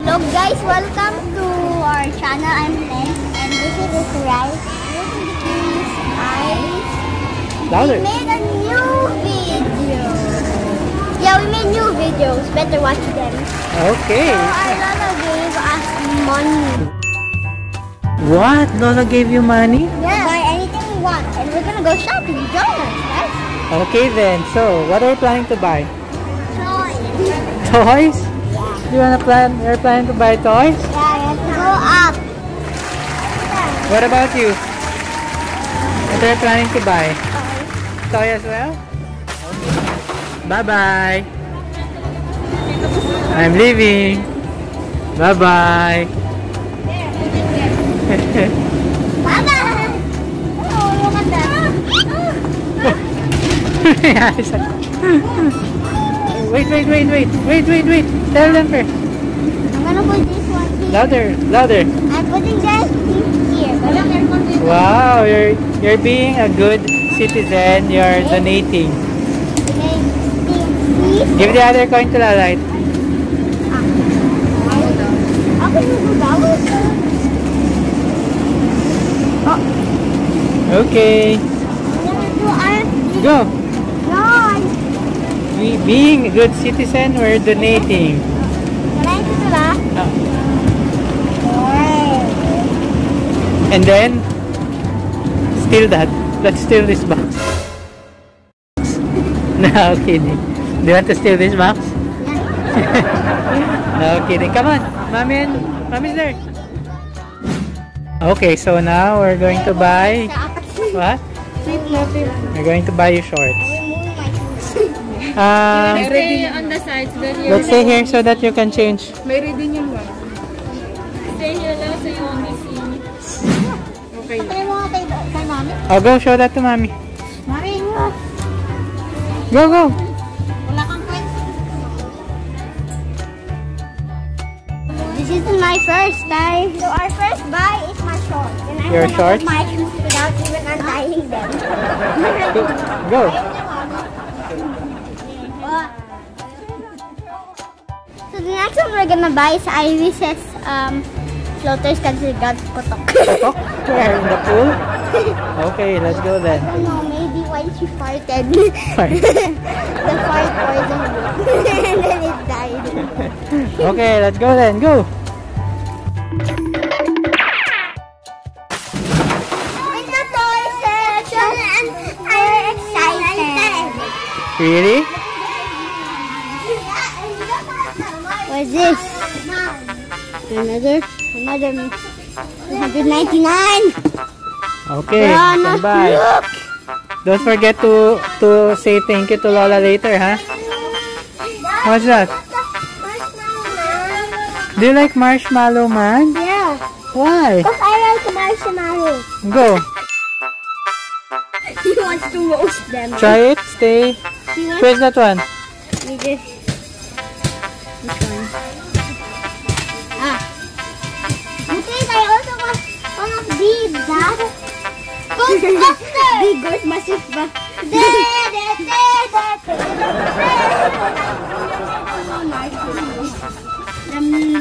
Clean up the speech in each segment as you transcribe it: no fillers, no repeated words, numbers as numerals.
So guys, welcome to our channel. I'm Len, and this is Rice. Louder. We made a new video. Yeah, we made new videos. Better watch them. Okay. So our Lola gave us money. What? Lola gave you money? Yeah. Buy anything we want, and we're gonna go shopping. Join us, right? Okay then. So, what are you planning to buy? Toys. Toys? You're planning to buy toys? Yeah, let's go up. What about you? What are you planning to buy? Toy as well? Bye-bye. I'm leaving. Bye-bye. Bye-bye. Oh, look at that. Wait. Tell them first. I'm gonna put this one here. Louder. I'm putting this here. Wow, you're being a good citizen. You're donating. Give the other coin to Lola. Okay. Go. We being a good citizen, we're donating. And then steal that. Let's steal this box. No kidding. Do you want to steal this box? No kidding. Come on, Mommy's there. Okay, so now we're going to buy what? We're going to buy you shorts. Stay on the sides. Let's stay here so that you can change. May reading yung one. Stay here lang so you only see me. Okay. Kay Mami? Oh, go show that to Mommy. Mami, Go. wala kang kwento. This is my first time. So our first buy is my shorts. And I'm Your gonna shorts? put my shoes without even untying them. Go. So the next one we're gonna buy is Iris's floaters because we got kotok. Kotok? Where? In the pool? Okay, let's go then. I don't know, maybe when she farted. The fart poisoned it. And then it died. Okay, let's go then. Go. In the toy section and I'm excited. Really? What's this? Another 199. Okay, stand by. Look. Don't forget to say thank you to Lola later, huh? What's that? Do you like Marshmallow Man? Yeah. Why? Because I like marshmallow. Go. He wants to roast them. Try it. Stay. Press that one. We just... This one. Okay, I also want one of these, Dad. Ghostbusters! Big Ghostbusters ba?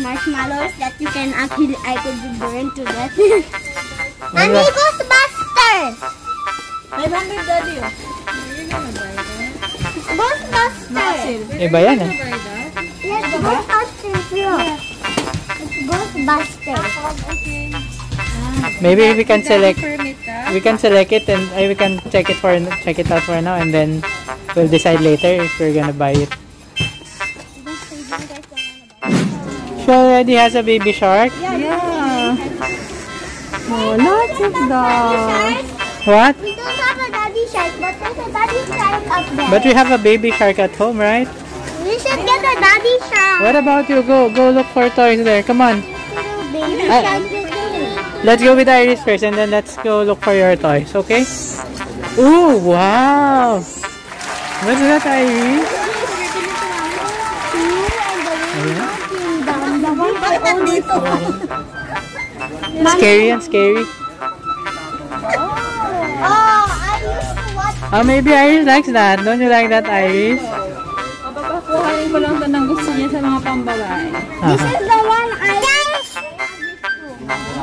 Marshmallows that you can actually, I could be burned to death. And the Ghostbusters! 500 daddy. Ghostbusters! Iba yan, eh. Yes, Ghostbusters. It's Ghostbusters. Okay. Maybe we can select. Permit ka? We can select it and we can check it out for now, and then we'll decide later if we're gonna buy it. She already has a baby shark. Yeah. Oh, lots of dogs. What? We don't have a daddy shark, but there's a daddy shark up there. But we have a baby shark at home, right? We should get a daddy shark. What about you? Go look for toys there. Come on. Baby Ah. shark. Let's go with Iris first, and then let's go look for your toys, okay? Ooh, wow! What's that, Iris? Scary and scary. Oh, I used to watch. Oh, maybe Iris likes that. Don't you like that, Iris? ko lang ito ng gusto niya sa mga pambabae. This is the one I...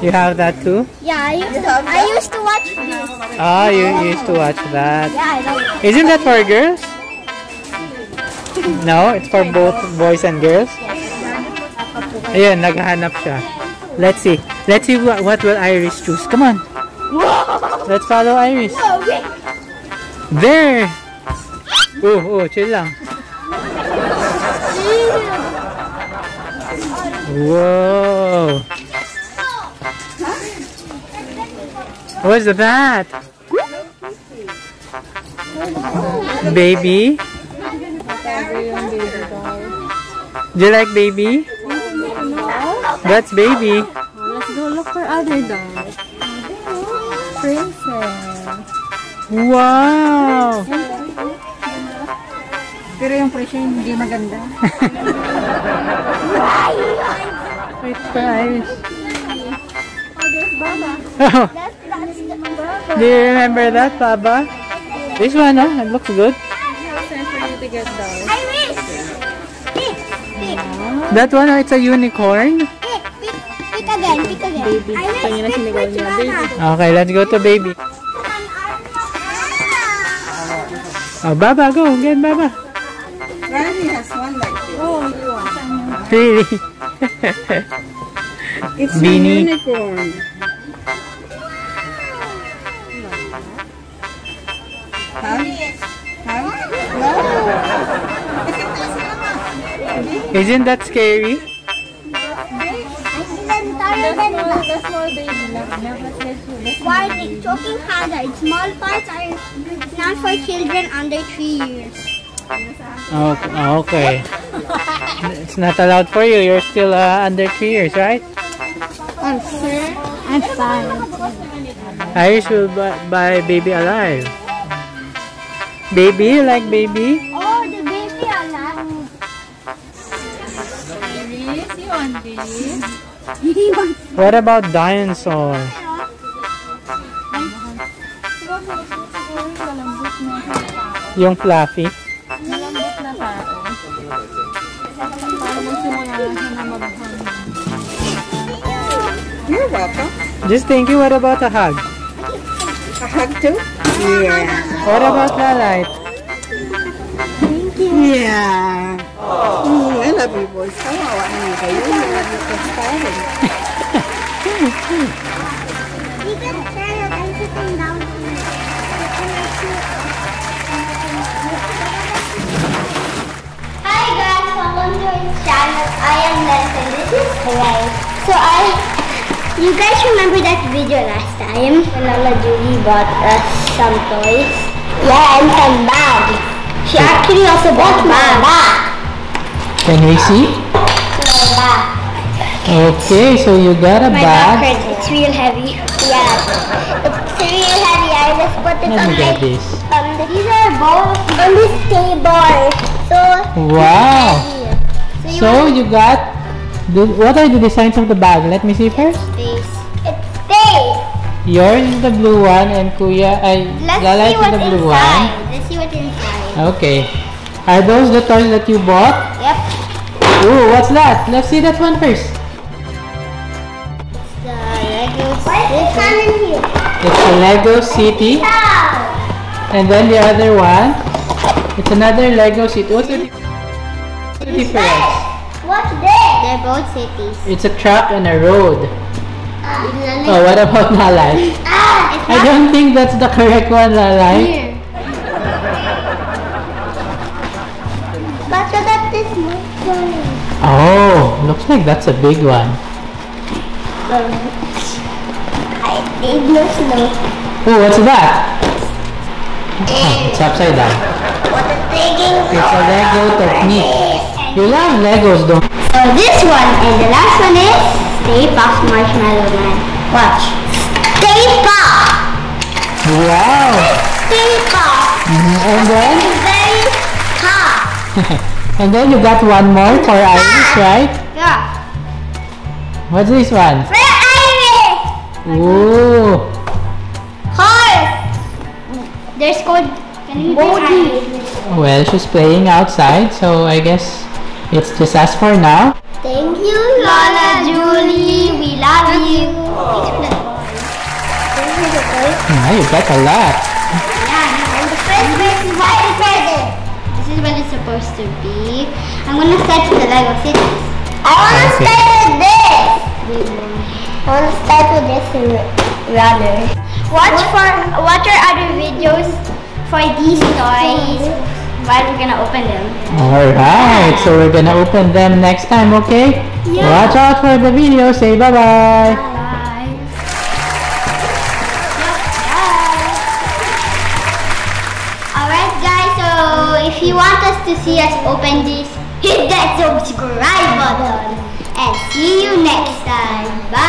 You have that too? Yeah, I used to watch this. Ah, you used to watch that. Yeah, I love it. Isn't that for girls? No, it's for both boys and girls. Ayan, naghahanap siya. Let's see. Let's see what will Iris choose. Come on. Let's follow Iris. There. Oh, chill lang. Whoa. What's that? Baby? Do you like baby? That's baby. Let's go look for other dolls. Princess. Wow. Pero yung presyo hindi maganda. Wait for Iris. Oh, there's Baba. Oh, That's the Baba. do you remember that, Baba? This one, huh? It looks good. It's time for you to get dolls. Iris! Pick! That one, it's a unicorn. Pick again, pick again. Baby. Iris, Kanya na pick sinigaw which niya. one? Baby. Okay, let's go to baby. Oh, Baba, go. Get Baba. Riley has one like this. Oh, you want? Really? It's Beanie. a unicorn. Isn't that scary? The small baby. Why are they choking hazard? Small parts are not for children under 3 years. Okay. It's not allowed for you. You're still under 3 years, right? I'm 5. Iris will buy baby alive. Baby, you like baby? Oh, the baby alive. Iris, you want this? He wants What about dinosaur? Yung fluffy? Malambot na tao. Para magsimula siya na maghang. You're welcome. Just thinking, what about a hug? A hug too? Yeah. What about Lalite? Yeah. Oh, I love you boys. Kawawa naman kayo. You're You can turn it and sitting down here. Hi guys, welcome to our channel. I am Leslie. This is Ray. So you guys remember that video last time? When Lola Julie bought us some toys? Yeah, and some bags. She actually also bought my bag. Can we see? Lola. Okay, so you got a My back bag. hurts. It's real heavy. Yeah. It's real heavy. I just put it Let on me my... get this. These are both on this table. So... Wow. heavy. So you got... What are the designs of the bag? Let me see first. Space. It's space. Yours is the blue one and Kuya... Let's Lalite see is what's the blue inside. one. Let's see what's inside. Okay. Are those the toys that you bought? Yep. Ooh, what's that? Let's see that one first. The Lego City. It's a Lego City. And then the other one, it's another Lego City. What's the difference? What's this? They're both cities. It's a truck and a road. Oh, what about Lalai? It's I don't think that's the correct one, Lalai. here. But look at this motor. Oh, looks like that's a big one. I did not know. Oh, what's that? Oh, it's upside down. What is taking? It's a Lego Technic. You love Legos, don't you? So this one and the last one is Stay Puft Marshmallow Man. Watch. Stay Puft. Wow. Stay Puft. And then? It's very tough. And then you got one more for Iris, right? Yeah. What's this one? For Iris. Ooh. Horse. There's code. Can you Well, she's playing outside, so I guess It's just as for now. Thank you, Lola, Julie. We love you. Yeah, you got a lot. Yeah, and the first verse is what is present. This is what it's supposed to be. I'm gonna start with the Lego cities. I wanna start with this. I wanna start with this rather. Watch our other videos for these toys while we're gonna open them. Alright, so we're gonna open them next time, okay? Yeah. Watch out for the video. Say bye-bye. Bye. Alright guys, so if you want us to see us open this, hit that subscribe button. And see you next time. Bye.